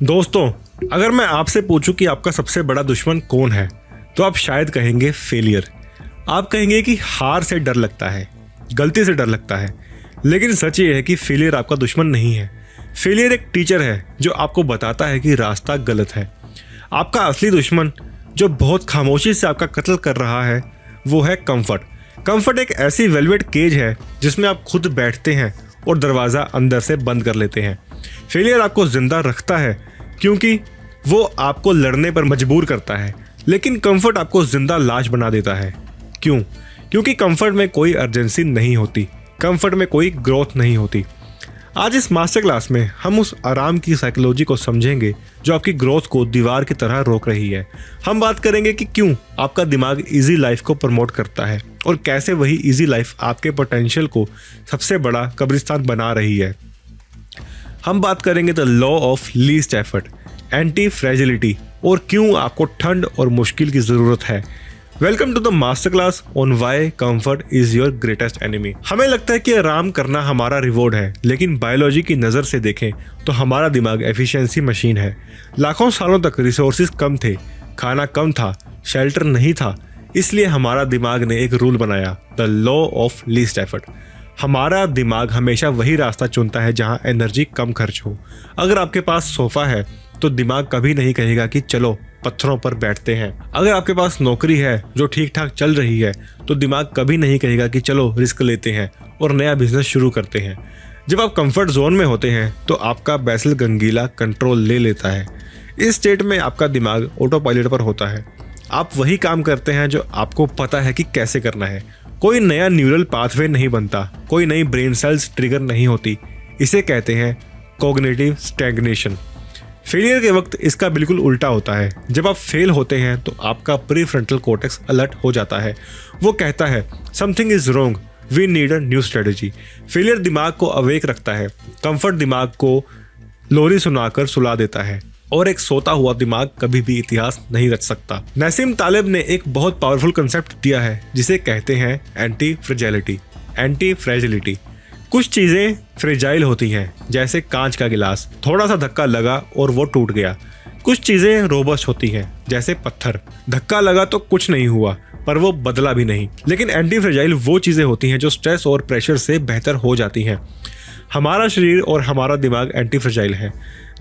दोस्तों, अगर मैं आपसे पूछूं कि आपका सबसे बड़ा दुश्मन कौन है, तो आप शायद कहेंगे फेलियर। आप कहेंगे कि हार से डर लगता है, गलती से डर लगता है। लेकिन सच ये है कि फेलियर आपका दुश्मन नहीं है। फेलियर एक टीचर है जो आपको बताता है कि रास्ता गलत है। आपका असली दुश्मन, जो बहुत खामोशी से आपका कत्ल कर रहा है, वो है कंफर्ट। कंफर्ट एक ऐसी वेलवेट केज है जिसमें आप खुद बैठते हैं और दरवाज़ा अंदर से बंद कर लेते हैं। फेलियर आपको जिंदा रखता है क्योंकि वो आपको लड़ने पर मजबूर करता है, लेकिन कंफर्ट आपको जिंदा लाश बना देता है। क्यों? क्योंकि कंफर्ट में कोई अर्जेंसी नहीं होती, कंफर्ट में कोई ग्रोथ नहीं होती। आज इस मास्टर क्लास में हम उस आराम की साइकोलॉजी को समझेंगे जो आपकी ग्रोथ को दीवार की तरह रोक रही है। हम बात करेंगे कि क्यों आपका दिमाग इजी लाइफ को प्रमोट करता है और कैसे वही इजी लाइफ आपके पोटेंशियल को सबसे बड़ा कब्रिस्तान बना रही है। हम बात करेंगे the law of least effort, anti fragility, और क्यों आपको ठंड और मुश्किल की ज़रूरत है। Welcome to the master class on why comfort is your greatest enemy. हमें लगता है कि आराम करना हमारा रिवॉर्ड है, लेकिन बायोलॉजी की नज़र से देखें तो हमारा दिमाग एफिशिएंसी मशीन है। लाखों सालों तक रिसोर्सेज कम थे, खाना कम था, शेल्टर नहीं था, इसलिए हमारा दिमाग ने एक रूल बनाया, the law of least effort. हमारा दिमाग हमेशा वही रास्ता चुनता है जहां एनर्जी कम खर्च हो। अगर आपके पास सोफ़ा है तो दिमाग कभी नहीं कहेगा कि चलो पत्थरों पर बैठते हैं। अगर आपके पास नौकरी है जो ठीक ठाक चल रही है तो दिमाग कभी नहीं कहेगा कि चलो रिस्क लेते हैं और नया बिजनेस शुरू करते हैं। जब आप कंफर्ट जोन में होते हैं तो आपका बेसल गंगीला कंट्रोल ले लेता है। इस स्टेट में आपका दिमाग ऑटो पायलट पर होता है। आप वही काम करते हैं जो आपको पता है कि कैसे करना है। कोई नया न्यूरल पाथवे नहीं बनता, कोई नई ब्रेन सेल्स ट्रिगर नहीं होती। इसे कहते हैं कॉग्निटिव स्टैग्नेशन। फेलियर के वक्त इसका बिल्कुल उल्टा होता है। जब आप फेल होते हैं तो आपका प्रीफ्रंटल कॉर्टेक्स अलर्ट हो जाता है। वो कहता है something is wrong, we need a new strategy. Failure दिमाग को अवेक रखता है, कंफर्ट दिमाग को लोरी सुनाकर सुला देता है, और एक सोता हुआ दिमाग कभी भी इतिहास नहीं रच सकता। नसीम तालिब ने एक बहुत पावरफुल कंसेप्ट दिया है जिसे कहते हैं एंटी फ्रेजिलिटी। एंटी फ्रेजिलिटी, कुछ चीज़ें फ्रेजाइल होती हैं, जैसे कांच का गिलास, थोड़ा सा धक्का लगा और वो टूट गया। कुछ चीज़ें रोबस्ट होती हैं, जैसे पत्थर, धक्का लगा तो कुछ नहीं हुआ पर वो बदला भी नहीं। लेकिन एंटी फ्रेजाइल वो चीज़ें होती हैं जो स्ट्रेस और प्रेशर से बेहतर हो जाती हैं। हमारा शरीर और हमारा दिमाग एंटी फ्रेजाइल है।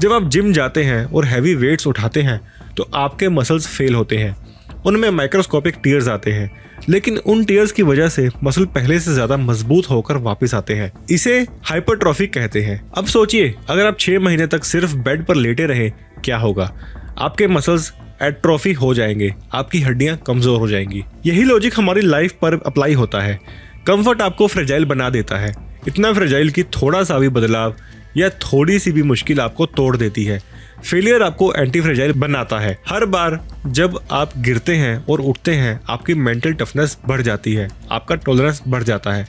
जब आप जिम जाते हैं और हैवी वेट्स उठाते हैं तो आपके मसल्स फेल होते हैं, उनमें माइक्रोस्कोपिक टीयर्स आते हैं, लेकिन उन टीयर्स की वजह से मसल पहले से ज्यादा मजबूत होकर वापस आते हैं। इसे हाइपरट्रॉफी कहते हैं। अब सोचिए, अगर आप 6 महीने तक सिर्फ बेड पर लेटे रहे, क्या होगा? आपके मसल्स एट्रोफी हो जाएंगे, आपकी हड्डियां कमजोर हो जाएंगी। यही लॉजिक हमारी लाइफ पर अप्लाई होता है। कंफर्ट आपको फ्रेजाइल बना देता है, इतना फ्रेजाइल कि थोड़ा सा भी बदलाव या थोड़ी सी भी मुश्किल आपको तोड़ देती है। फेलियर आपको एंटी फ्रेजाइल बनाता है। हर बार जब आप गिरते हैं और उठते हैं, आपकी मेंटल टफनेस बढ़ जाती है, आपका टॉलरेंस बढ़ जाता है।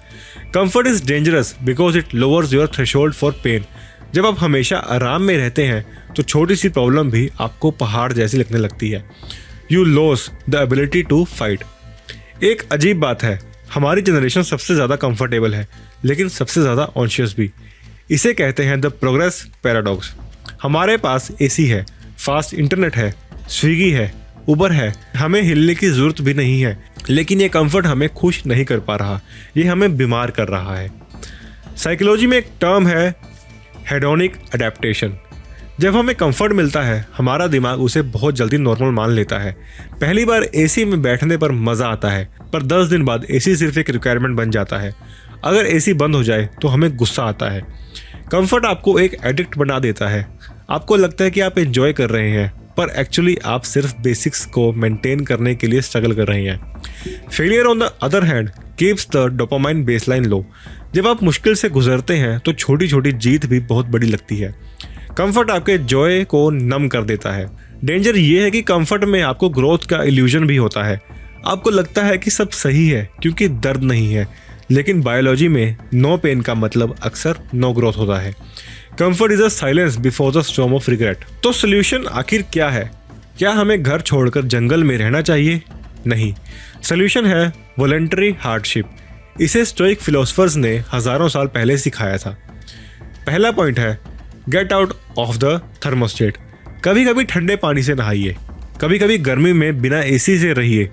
Comfort is dangerous because it lowers your threshold for pain. जब आप हमेशा आराम में रहते हैं तो छोटी सी प्रॉब्लम भी आपको पहाड़ जैसी लगने लगती है। You lose the ability to fight. एक अजीब बात है, हमारी जनरेशन सबसे ज़्यादा कंफर्टेबल है लेकिन सबसे ज़्यादा ऑन्शियस भी। इसे कहते हैं द प्रोग्रेस पैराडॉक्स। हमारे पास एसी है, फास्ट इंटरनेट है, स्विगी है, उबर है, हमें हिलने की ज़रूरत भी नहीं है, लेकिन ये कंफर्ट हमें खुश नहीं कर पा रहा, ये हमें बीमार कर रहा है। साइकोलॉजी में एक टर्म है हेडोनिक अडेप्टेशन। जब हमें कंफर्ट मिलता है, हमारा दिमाग उसे बहुत जल्दी नॉर्मल मान लेता है। पहली बार एसी में बैठने पर मज़ा आता है, पर 10 दिन बाद एसी सिर्फ एक रिक्वायरमेंट बन जाता है। अगर एसी बंद हो जाए तो हमें गुस्सा आता है। कंफर्ट आपको एक एडिक्ट बना देता है। आपको लगता है कि आप एंजॉय कर रहे हैं, पर एक्चुअली आप सिर्फ बेसिक्स को मेंटेन करने के लिए स्ट्रगल कर रहे हैं। Failure on the other hand keeps the dopamine baseline low. जब आप मुश्किल से गुजरते हैं तो छोटी छोटी जीत भी बहुत बड़ी लगती है। कंफर्ट आपके जॉय को नम कर देता है। डेंजर ये है कि कंफर्ट में आपको ग्रोथ का इल्यूजन भी होता है। आपको लगता है कि सब सही है क्योंकि दर्द नहीं है, लेकिन बायोलॉजी में नो पेन का मतलब अक्सर नो ग्रोथ होता है। Comfort is a silence before the storm of regret. तो सोल्यूशन आखिर क्या है? क्या हमें घर छोड़कर जंगल में रहना चाहिए? नहीं, सोल्यूशन है वॉलंटरी हार्डशिप। इसे स्टोइक फिलोसफर्स ने हजारों साल पहले सिखाया था। पहला पॉइंट है get out of the thermostat. कभी कभी ठंडे पानी से नहाइए, कभी कभी गर्मी में बिना एसी से रहिए।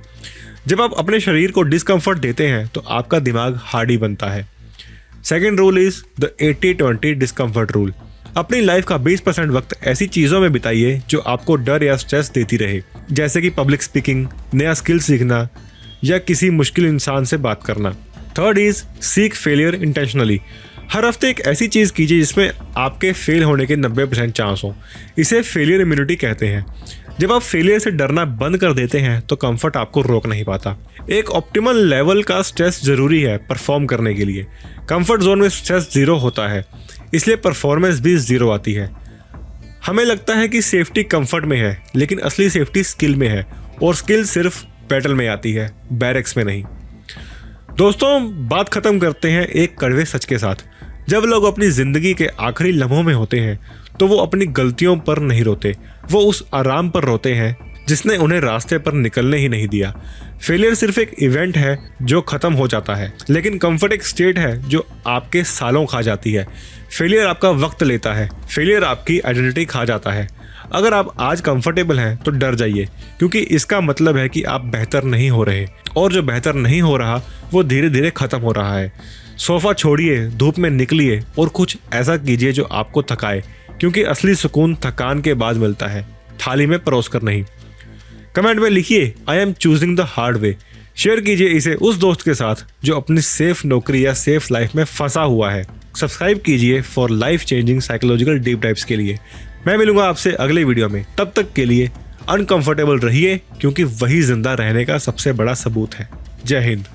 जब आप अपने शरीर को डिस्कम्फर्ट देते हैं तो आपका दिमाग हार्डी बनता है। Second rule is the 80-20 discomfort rule. अपनी लाइफ का 20% वक्त ऐसी चीज़ों में बिताइए जो आपको डर या स्ट्रेस देती रहे, जैसे कि पब्लिक स्पीकिंग, नया स्किल सीखना या किसी मुश्किल इंसान से बात करना। Third is seek failure intentionally. हर हफ्ते एक ऐसी चीज़ कीजिए जिसमें आपके फेल होने के 90% चांस हो। इसे फेलियर इम्यूनिटी कहते हैं। जब आप फेलियर से डरना बंद कर देते हैं तो कंफर्ट आपको रोक नहीं पाता। एक ऑप्टिमल लेवल का स्ट्रेस जरूरी है परफॉर्म करने के लिए। कंफर्ट जोन में स्ट्रेस 0 होता है, इसलिए परफॉर्मेंस भी 0 आती है। हमें लगता है कि सेफ्टी कंफर्ट में है, लेकिन असली सेफ्टी स्किल में है, और स्किल सिर्फ बैटल में आती है, बैरक्स में नहीं। दोस्तों, बात खत्म करते हैं एक कड़वे सच के साथ। जब लोग अपनी जिंदगी के आखिरी लम्हों में होते हैं तो वो अपनी गलतियों पर नहीं रोते, वो उस आराम पर रोते हैं जिसने उन्हें रास्ते पर निकलने ही नहीं दिया। फेलियर सिर्फ एक इवेंट है जो खत्म हो जाता है, लेकिन कंफर्ट एक स्टेट है जो आपके सालों खा जाती है। फेलियर आपका वक्त लेता है, फेलियर आपकी आइडेंटिटी खा जाता है। अगर आप आज कंफर्टेबल हैं तो डर जाइए, क्योंकि इसका मतलब है कि आप बेहतर नहीं हो रहे, और जो बेहतर नहीं हो रहा वो धीरे धीरे खत्म हो रहा है। सोफा छोड़िए, धूप में निकलिए और कुछ ऐसा कीजिए जो आपको थकाए, क्योंकि असली सुकून थकान के बाद मिलता है, थाली में परोस कर नहीं। कमेंट में लिखिए I am choosing the hard way. Share कीजिए इसे उस दोस्त के साथ जो अपनी सेफ नौकरी या सेफ लाइफ में फंसा हुआ है। सब्सक्राइब कीजिए for life changing psychological deep dives के लिए। मैं मिलूंगा आपसे अगले वीडियो में। तब तक के लिए अनकंफर्टेबल रहिए, क्योंकि वही जिंदा रहने का सबसे बड़ा सबूत है। जय हिंद।